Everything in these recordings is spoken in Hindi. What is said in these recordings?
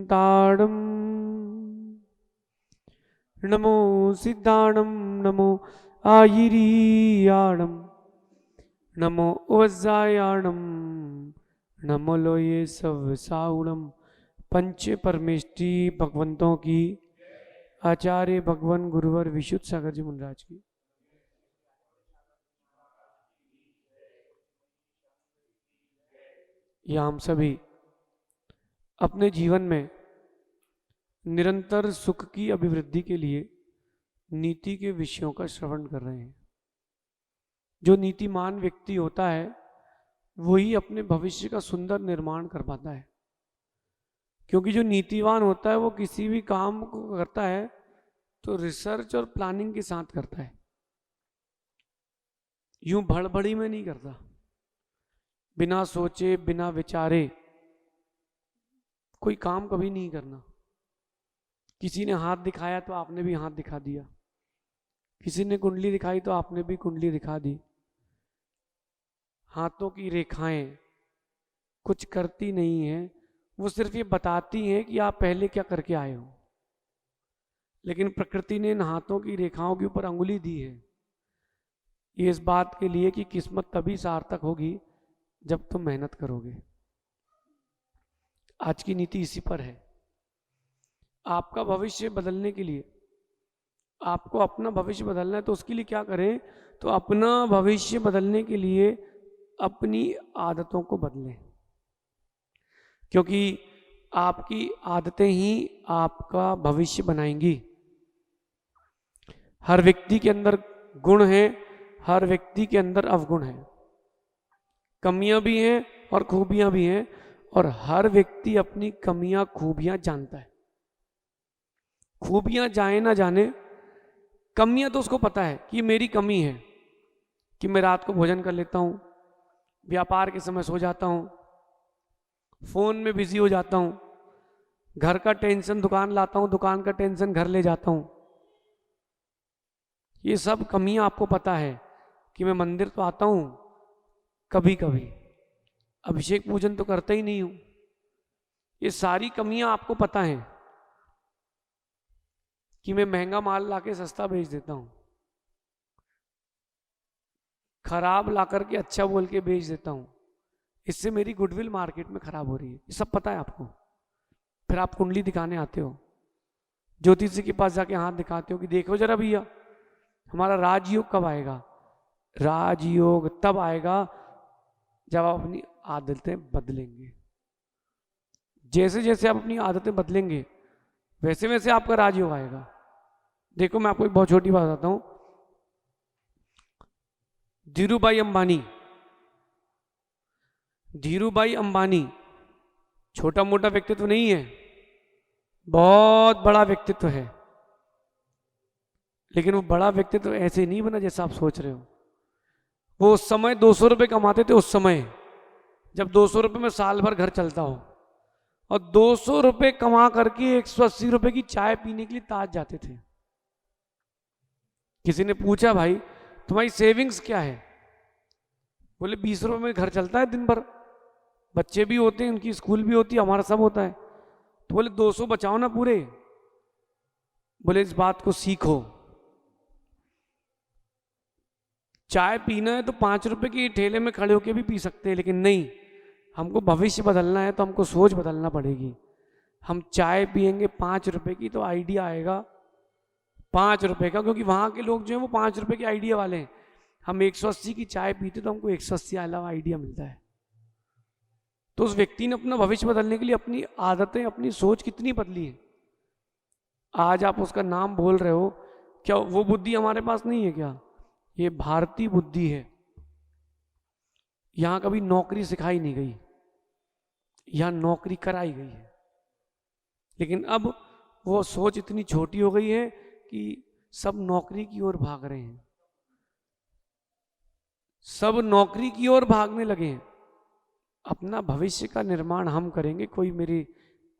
ताड़म नमो सिद्धाणम नमो आयिरीयाणम नमो वज्रायाणम नमो लोये सब साउणम। पंच परमेष्टि भगवंतों की, आचार्य भगवान गुरुवर विशुद्ध सागर जी मुनिराज की। या हम सभी अपने जीवन में निरंतर सुख की अभिवृद्धि के लिए नीति के विषयों का श्रवण कर रहे हैं। जो नीतिमान व्यक्ति होता है वही अपने भविष्य का सुंदर निर्माण कर पाता है, क्योंकि जो नीतिवान होता है वो किसी भी काम को करता है तो रिसर्च और प्लानिंग के साथ करता है, यूं भड़बड़ी में नहीं करता, बिना सोचे बिना विचारे कोई काम कभी नहीं करना। किसी ने हाथ दिखाया तो आपने भी हाथ दिखा दिया, किसी ने कुंडली दिखाई तो आपने भी कुंडली दिखा दी। हाथों की रेखाएं कुछ करती नहीं है, वो सिर्फ ये बताती हैं कि आप पहले क्या करके आए हो। लेकिन प्रकृति ने इन हाथों की रेखाओं के ऊपर अंगुली दी है ये इस बात के लिए कि किस्मत तभी सार्थक होगी जब तुम मेहनत करोगे। आज की नीति इसी पर है। आपका भविष्य बदलने के लिए, आपको अपना भविष्य बदलना है तो उसके लिए क्या करें? तो अपना भविष्य बदलने के लिए अपनी आदतों को बदलें, क्योंकि आपकी आदतें ही आपका भविष्य बनाएंगी। हर व्यक्ति के अंदर गुण है, हर व्यक्ति के अंदर अवगुण है, कमियां भी हैं और खूबियां भी हैं, और हर व्यक्ति अपनी कमियां खूबियां जानता है। खूबियां जाने ना जाने, कमियां तो उसको पता है कि मेरी कमी है कि मैं रात को भोजन कर लेता हूं, व्यापार के समय सो जाता हूं, फोन में बिजी हो जाता हूं, घर का टेंशन दुकान लाता हूं, दुकान का टेंशन घर ले जाता हूं। ये सब कमियां आपको पता है कि मैं मंदिर तो आता हूं कभी कभी, अभिषेक पूजन तो करता ही नहीं हूं। ये सारी कमियां आपको पता है कि मैं महंगा माल लाके सस्ता बेच देता हूं, खराब ला करके अच्छा बोल के बेच देता हूं, इससे मेरी गुडविल मार्केट में खराब हो रही है। ये सब पता है आपको। फिर आप कुंडली दिखाने आते हो, ज्योतिषी के पास जाके हाथ दिखाते हो कि देखो जरा भैया हमारा राजयोग कब आएगा। राजयोग तब आएगा जब आप अपनी आदतें बदलेंगे। जैसे जैसे आप अपनी आदतें बदलेंगे वैसे वैसे आपका राजयोग आएगा। देखो मैं आपको एक बहुत छोटी बात बताता हूं। धीरूभाई अंबानी छोटा मोटा व्यक्तित्व नहीं है, बहुत बड़ा व्यक्तित्व है, लेकिन वो बड़ा व्यक्तित्व ऐसे नहीं बना जैसा आप सोच रहे हो। वो उस समय 200 रुपये कमाते थे, उस समय जब 200 रुपये में साल भर घर चलता हो, और 200 रुपये कमा करके 180 रुपये की चाय पीने के लिए ताज जाते थे। किसी ने पूछा भाई तुम्हारी सेविंग्स क्या है? बोले 20 रुपये में घर चलता है दिन भर, बच्चे भी होते हैं, उनकी स्कूल भी होती है, हमारा सब होता है। तो बोले 200 बचाओ ना पूरे। बोले इस बात को सीखो, चाय पीना है तो 5 रुपए के ठेले में खड़े होके भी पी सकते हैं, लेकिन नहीं, हमको भविष्य बदलना है तो हमको सोच बदलना पड़ेगी। हम चाय पियेंगे 5 रुपए की तो आइडिया आएगा 5 रुपए का, क्योंकि वहां के लोग जो है वो 5 रुपए के आइडिया वाले हैं। हम 180 की चाय पीते तो हमको 180 अलावा आइडिया मिलता है। तो उस व्यक्ति ने अपना भविष्य बदलने के लिए अपनी आदतें, अपनी सोच कितनी बदली है। आज आप उसका नाम बोल रहे हो, क्या वो बुद्धि हमारे पास नहीं है क्या? ये भारतीय बुद्धि है। यहां कभी नौकरी सिखाई नहीं गई, यहां नौकरी कराई गई है। लेकिन अब वो सोच इतनी छोटी हो गई है कि सब नौकरी की ओर भाग रहे हैं, सब नौकरी की ओर भागने लगे हैं। अपना भविष्य का निर्माण हम करेंगे, कोई मेरी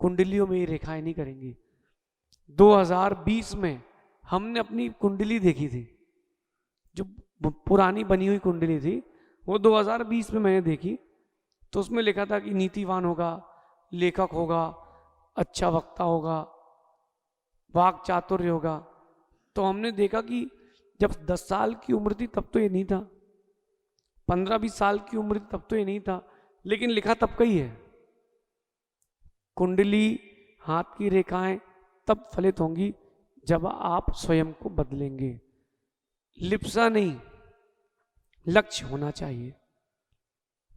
कुंडलियों में ये रेखाएं नहीं करेंगी। 2020 में हमने अपनी कुंडली देखी थी, जो पुरानी बनी हुई कुंडली थी, वो 2020 में मैंने देखी। तो उसमें लिखा था कि नीतिवान होगा, लेखक होगा, अच्छा वक्ता होगा, वाक चातुर्य होगा। तो हमने देखा कि जब 10 साल की उम्र थी तब तो ये नहीं था, 15-20 साल की उम्र थी तब तो ये नहीं था, लेकिन लिखा तब का ही है। कुंडली, हाथ की रेखाएं तब फलित होंगी जब आप स्वयं को बदलेंगे। लिप्सा नहीं, लक्ष्य होना चाहिए।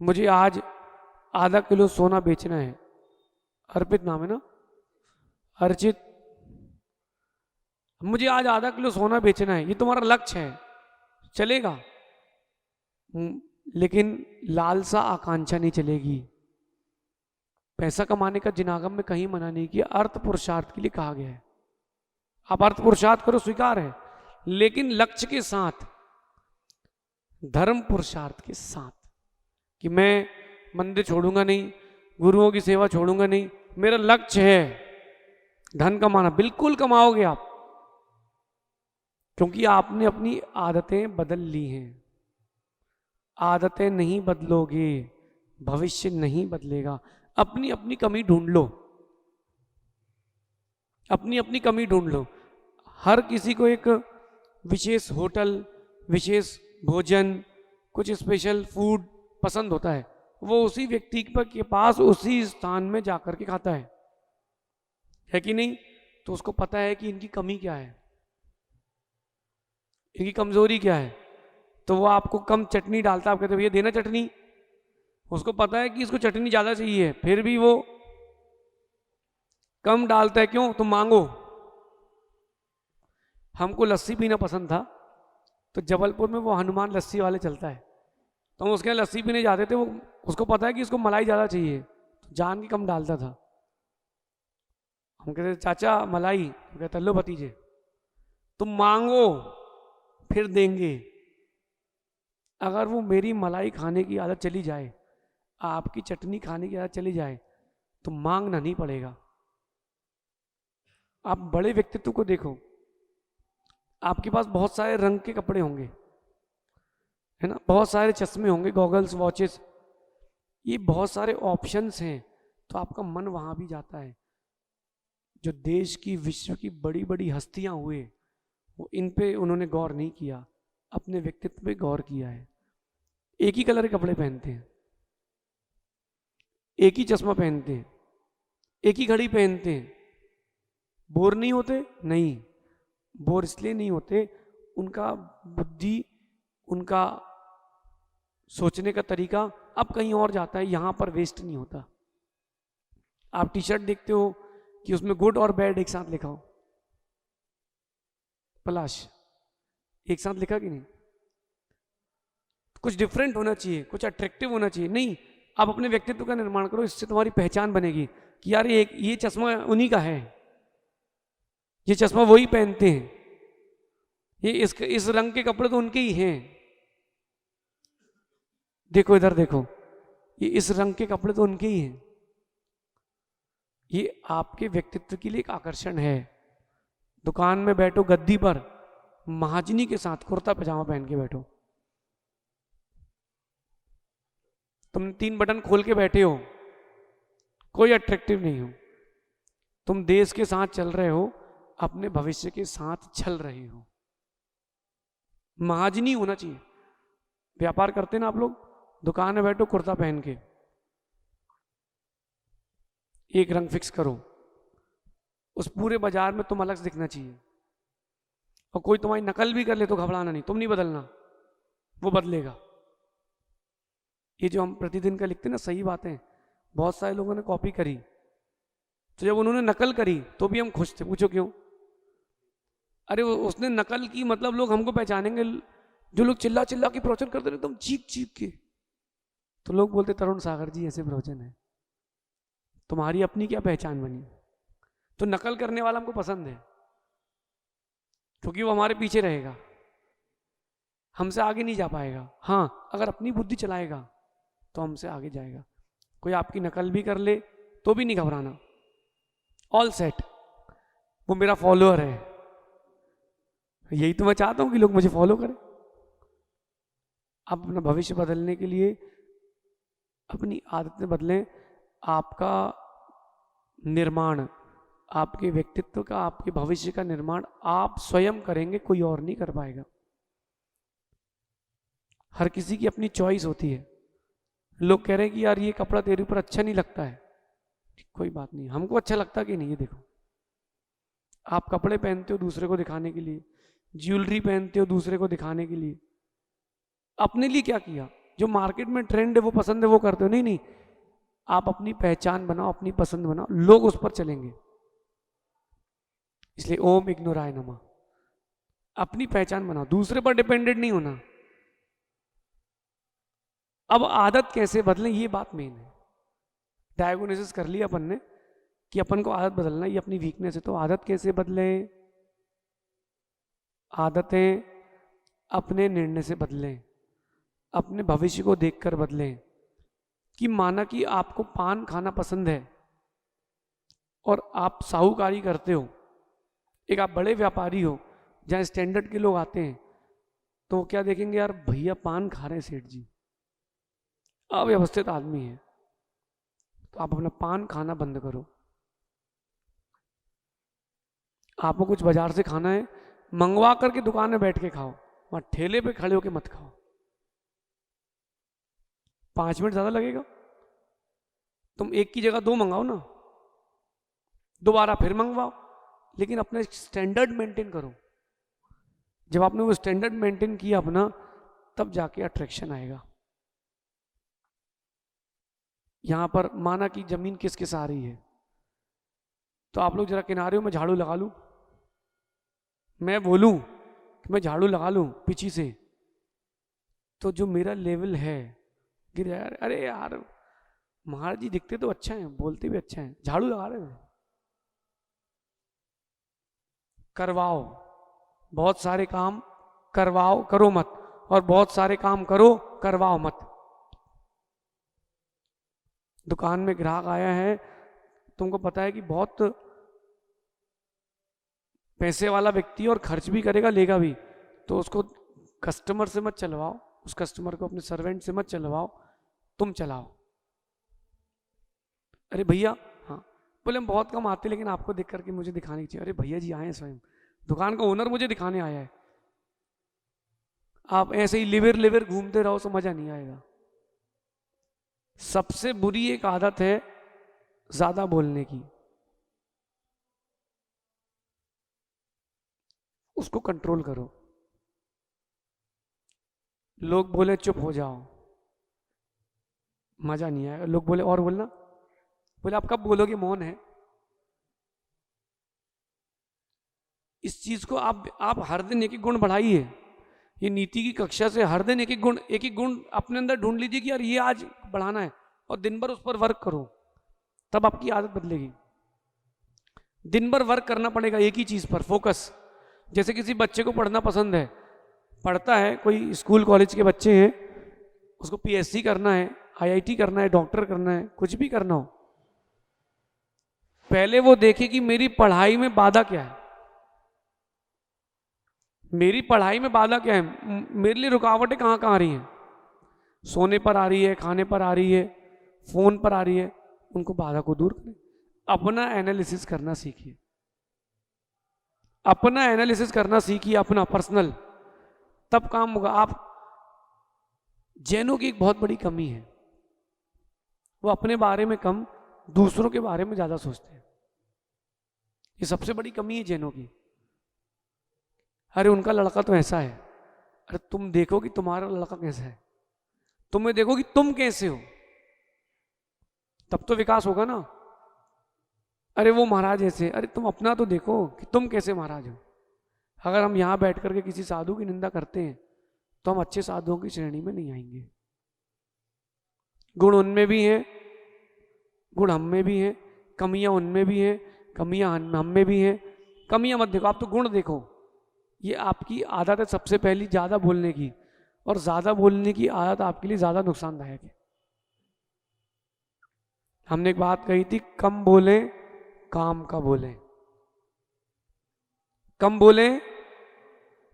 मुझे आज आधा किलो सोना बेचना है, अर्पित नाम है ना, अर्चित, मुझे आज आधा किलो सोना बेचना है, ये तुम्हारा लक्ष्य है, चलेगा। लेकिन लालसा आकांक्षा नहीं चलेगी। पैसा कमाने का जिनागम में कहीं मना नहीं किया, अर्थ पुरुषार्थ के लिए कहा गया है। आप अर्थ पुरुषार्थ करो, स्वीकार है, लेकिन लक्ष्य के साथ, धर्म पुरुषार्थ के साथ, कि मैं मंदिर छोड़ूंगा नहीं, गुरुओं की सेवा छोड़ूंगा नहीं, मेरा लक्ष्य है धन कमाना। बिल्कुल कमाओगे आप, क्योंकि आपने अपनी आदतें बदल ली हैं। आदतें नहीं बदलोगे, भविष्य नहीं बदलेगा। अपनी अपनी कमी ढूंढ लो, अपनी अपनी कमी ढूंढ लो। हर किसी को एक विशेष होटल, विशेष भोजन, कुछ स्पेशल फूड पसंद होता है, वो उसी व्यक्ति के पास उसी स्थान में जाकर के खाता है कि नहीं? तो उसको पता है कि इनकी कमी क्या है, इनकी कमजोरी क्या है, तो वो आपको कम चटनी डालता है, आप कहते भैया देना चटनी, उसको पता है कि इसको चटनी ज्यादा चाहिए, फिर भी वो कम डालता है। क्यों? तुम मांगो। हमको लस्सी पीना पसंद था, तो जबलपुर में वो हनुमान लस्सी वाले चलता है, तो हम उसके यहाँ लस्सी पीने जाते थे। वो उसको पता है कि इसको मलाई ज़्यादा चाहिए, तो जान के कम डालता था। हम कहते चाचा मलाई, तो कहता लो भतीजे, तुम मांगो फिर देंगे। अगर वो मेरी मलाई खाने की आदत चली जाए, आपकी चटनी खाने की आदत चली जाए, तो मांगना नहीं पड़ेगा। आप बड़े व्यक्तित्व को देखो, आपके पास बहुत सारे रंग के कपड़े होंगे, है ना, बहुत सारे चश्मे होंगे, गॉगल्स, वॉचेस, ये बहुत सारे ऑप्शंस हैं, तो आपका मन वहां भी जाता है। जो देश की, विश्व की बड़ी बड़ी हस्तियां हुए, वो इन पे उन्होंने गौर नहीं किया, अपने व्यक्तित्व पे गौर किया है। एक ही कलर के कपड़े पहनते हैं, एक ही चश्मा पहनते हैं, एक ही घड़ी पहनते हैं, बोर नहीं होते? नहीं, बोर इसलिए नहीं होते, उनका बुद्धि, उनका सोचने का तरीका अब कहीं और जाता है, यहां पर वेस्ट नहीं होता। आप टी शर्ट देखते हो कि उसमें गुड और बैड एक साथ लिखा हो, पलाश एक साथ लिखा कि नहीं? कुछ डिफरेंट होना चाहिए, कुछ अट्रैक्टिव होना चाहिए। नहीं, आप अपने व्यक्तित्व का निर्माण करो, इससे तुम्हारी पहचान बनेगी कि यार ये चश्मा उन्हीं का है, ये चश्मा वही पहनते हैं, ये इस रंग के कपड़े तो उनके ही हैं। देखो इधर देखो, ये इस रंग के कपड़े तो उनके ही हैं। ये आपके व्यक्तित्व के लिए एक आकर्षण है। दुकान में बैठो गद्दी पर, महाजनी के साथ कुर्ता पजामा पहन के बैठो, तुम 3 बटन खोल के बैठे हो, कोई अट्रैक्टिव नहीं हो। तुम देश के साथ चल रहे हो, अपने भविष्य के साथ चल रहे हो। महाजनी होना चाहिए। व्यापार करते ना आप लोग, दुकान में बैठो कुर्ता पहन के, एक रंग फिक्स करो, उस पूरे बाजार में तुम अलग से दिखना चाहिए। और कोई तुम्हारी नकल भी कर ले तो घबराना नहीं, तुम नहीं बदलना, वो बदलेगा। ये जो हम प्रतिदिन का लिखते हैं ना, सही बातें, बहुत सारे लोगों ने कॉपी करी, तो जब उन्होंने नकल करी तो भी हम खुश थे। पूछो क्यों? अरे उसने नकल की, मतलब लोग हमको पहचानेंगे। जो लोग चिल्ला चिल्ला के प्रवचन करते रहते, तुम चीख चीख के, तो लोग बोलते तरुण सागर जी ऐसे प्रवचन है, तुम्हारी अपनी क्या पहचान बनी? तो नकल करने वाला हमको पसंद है, क्योंकि वो हमारे पीछे रहेगा, हमसे आगे नहीं जा पाएगा। हाँ, अगर अपनी बुद्धि चलाएगा तो हमसे आगे जाएगा। कोई आपकी नकल भी कर ले तो भी नहीं घबराना, ऑल सेट, वो मेरा फॉलोअर है। यही तो मैं चाहता हूं कि लोग मुझे फॉलो करें। आप अपना भविष्य बदलने के लिए अपनी आदतें बदलें। आपका निर्माण, आपके व्यक्तित्व का, आपके भविष्य का निर्माण आप स्वयं करेंगे, कोई और नहीं कर पाएगा। हर किसी की अपनी चॉइस होती है। लोग कह रहे हैं कि यार ये कपड़ा तेरे ऊपर अच्छा नहीं लगता है, कोई बात नहीं, हमको अच्छा लगता कि नहीं ये देखो। आप कपड़े पहनते हो दूसरे को दिखाने के लिए, ज्वेलरी पहनते हो दूसरे को दिखाने के लिए, अपने लिए क्या किया? जो मार्केट में ट्रेंड है वो पसंद है वो करते हो, नहीं नहीं, आप अपनी पहचान बनाओ, अपनी पसंद बनाओ, लोग उस पर चलेंगे। इसलिए ओम इग्नोराय नमः, अपनी पहचान बनाओ, दूसरे पर डिपेंडेंट नहीं होना। अब आदत कैसे बदलें, ये बात मेन है। डायग्नोसिस कर लिया अपन ने कि अपन को आदत बदलना, ये अपनी वीकनेस है, तो आदत कैसे बदलें? आदतें अपने निर्णय से बदलें, अपने भविष्य को देखकर बदलें। कि माना कि आपको पान खाना पसंद है और आप साहूकारी करते हो, एक आप बड़े व्यापारी हो जहां स्टैंडर्ड के लोग आते हैं, तो वो क्या देखेंगे, यार भैया पान खा रहे हैं सेठ जी, अव्यवस्थित आदमी है, तो आप अपना पान खाना बंद करो। आपको कुछ बाजार से खाना है, मंगवा करके दुकान में बैठ के खाओ, वहां ठेले पे खड़े होके मत खाओ। 5 मिनट ज्यादा लगेगा, तुम एक की जगह 2 मंगाओ ना, दोबारा फिर मंगवाओ, लेकिन अपना स्टैंडर्ड मेंटेन करो। जब आपने वो स्टैंडर्ड मेंटेन किया अपना, तब जाके अट्रैक्शन आएगा। यहां पर माना कि जमीन किस किस आ रही है, तो आप लोग जरा किनारे में झाड़ू लगा लूं, मैं बोलूं कि मैं झाड़ू लगा लूं पीछे से, तो जो मेरा लेवल है गिर जाए। अरे यार महाराज जी दिखते तो अच्छा है, बोलते भी अच्छा है, झाड़ू लगा रहे हैं। करवाओ, बहुत सारे काम करवाओ, करो मत, और बहुत सारे काम करो, करवाओ मत। दुकान में ग्राहक आया है, तुमको पता है कि बहुत पैसे वाला व्यक्ति और खर्च भी करेगा लेगा भी, तो उसको कस्टमर से मत चलवाओ, उस कस्टमर को अपने सर्वेंट से मत चलवाओ, तुम चलाओ। अरे भैया, हाँ बोले हम बहुत कम आते, लेकिन आपको देख करके मुझे दिखाने चाहिए। अरे भैया जी आए हैं स्वयं, दुकान का ओनर मुझे दिखाने आया है। आप ऐसे ही लिवर लिवर घूमते रहो तो मजा नहीं आएगा। सबसे बुरी एक आदत है ज्यादा बोलने की, उसको कंट्रोल करो। लोग बोले चुप हो जाओ, मजा नहीं आएगा। लोग बोले और बोलना, बोले आप कब बोलोगे, मौन है। इस चीज को आप हर दिन एक एक गुण बढ़ाइए। ये नीति की कक्षा से हर दिन एक एक गुण अपने अंदर ढूंढ लीजिए कि यार ये आज बढ़ाना है, और दिन भर उस पर वर्क करो, तब आपकी आदत बदलेगी। दिन भर वर्क करना पड़ेगा एक ही चीज पर, फोकस। जैसे किसी बच्चे को पढ़ना पसंद है, पढ़ता है, कोई स्कूल कॉलेज के बच्चे हैं, उसको पीएचडी करना है, आईआईटी करना है, डॉक्टर करना है, कुछ भी करना हो, पहले वो देखे कि मेरी पढ़ाई में बाधा क्या है, मेरी पढ़ाई में बाधा क्या है, मेरे लिए रुकावटें कहाँ कहाँ आ रही हैं। सोने पर आ रही है, खाने पर आ रही है, फोन पर आ रही है, उनको बाधा को दूर करें। अपना एनालिसिस करना सीखिए, अपना एनालिसिस करना सीखिए, अपना पर्सनल, तब काम होगा। आप जैनों की एक बहुत बड़ी कमी है, वो अपने बारे में कम, दूसरों के बारे में ज्यादा सोचते हैं। ये सबसे बड़ी कमी है जैनों की। अरे उनका लड़का तो ऐसा है, अरे तुम देखो कि तुम्हारा लड़का कैसा है, तुम्हें देखो कि तुम कैसे हो, तब तो विकास होगा ना। अरे वो महाराज ऐसे, अरे तुम अपना तो देखो कि तुम कैसे महाराज हो। अगर हम यहां बैठ करके किसी साधु की निंदा करते हैं, तो हम अच्छे साधुओं की श्रेणी में नहीं आएंगे। गुण उनमें भी हैं, गुण हम में भी हैं, कमियां उनमें भी हैं, कमियां हम में भी हैं। कमियां मत देखो, आप तो गुण देखो। ये आपकी आदत है सबसे पहली ज्यादा बोलने की, और ज्यादा बोलने की आदत आपके लिए ज्यादा नुकसानदायक है। हमने एक बात कही थी, कम बोले काम का बोले। कम बोले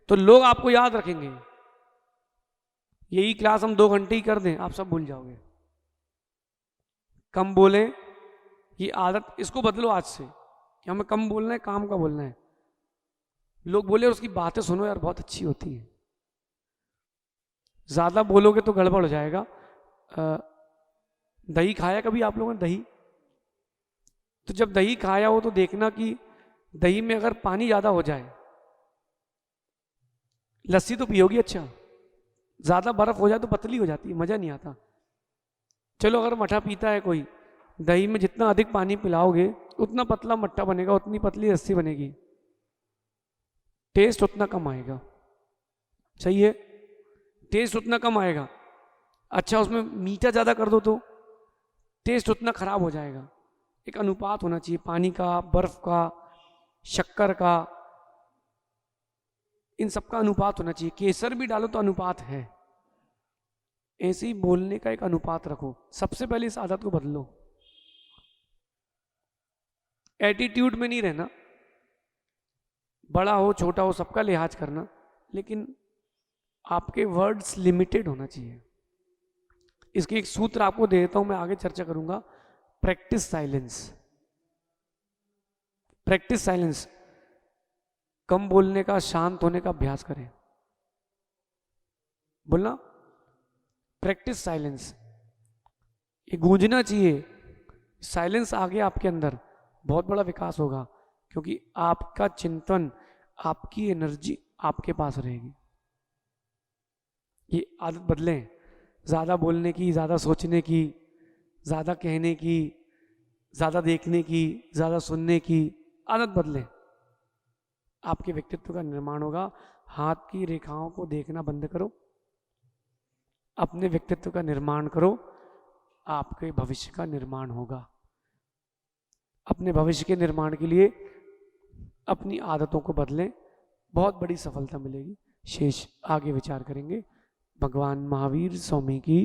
तो लोग आपको याद रखेंगे। यही क्लास हम 2 घंटे ही कर दें, आप सब भूल जाओगे। कम बोले, ये आदत, इसको बदलो आज से कि हमें कम बोलना है, काम का बोलना है। लोग बोले और उसकी बातें सुनो यार, बहुत अच्छी होती है। ज़्यादा बोलोगे तो गड़बड़ हो जाएगा। दही खाया कभी आप लोगों ने दही? तो जब दही खाया हो तो देखना कि दही में अगर पानी ज़्यादा हो जाए, लस्सी तो पियोगी, अच्छा ज़्यादा बर्फ हो जाए तो पतली हो जाती है, मज़ा नहीं आता। चलो अगर मट्ठा पीता है कोई, दही में जितना अधिक पानी पिलाओगे उतना पतला मट्ठा बनेगा, उतनी पतली लस्सी बनेगी, टेस्ट उतना कम आएगा। सही है, टेस्ट उतना कम आएगा। अच्छा उसमें मीठा ज़्यादा कर दो तो टेस्ट उतना खराब हो जाएगा। एक अनुपात होना चाहिए, पानी का, बर्फ का, शक्कर का, इन सब का अनुपात होना चाहिए। केसर भी डालो तो अनुपात है। ऐसे ही बोलने का एक अनुपात रखो। सबसे पहले इस आदत को बदलो। एटीट्यूड में नहीं रहना, बड़ा हो छोटा हो सबका लिहाज करना, लेकिन आपके वर्ड्स लिमिटेड होना चाहिए। इसके एक सूत्र आपको दे देता हूं, मैं आगे चर्चा करूंगा। Practice silence. प्रैक्टिस साइलेंस, कम बोलने का, शांत होने का अभ्यास करें। बोलना प्रैक्टिस साइलेंस, ये गूंजना चाहिए। साइलेंस आ गया आपके अंदर, बहुत बड़ा विकास होगा, क्योंकि आपका चिंतन, आपकी एनर्जी आपके पास रहेगी। ये आदत बदलें, ज़्यादा बोलने की, ज़्यादा सोचने की, ज़्यादा कहने की, ज़्यादा देखने की, ज़्यादा सुनने की आदत बदलें। आपके व्यक्तित्व का निर्माण होगा। हाथ की रेखाओं को देखना बंद करो, अपने व्यक्तित्व का निर्माण करो, आपके भविष्य का निर्माण होगा। अपने भविष्य के निर्माण के लिए अपनी आदतों को बदलें, बहुत बड़ी सफलता मिलेगी। शेष आगे विचार करेंगे। भगवान महावीर स्वामी की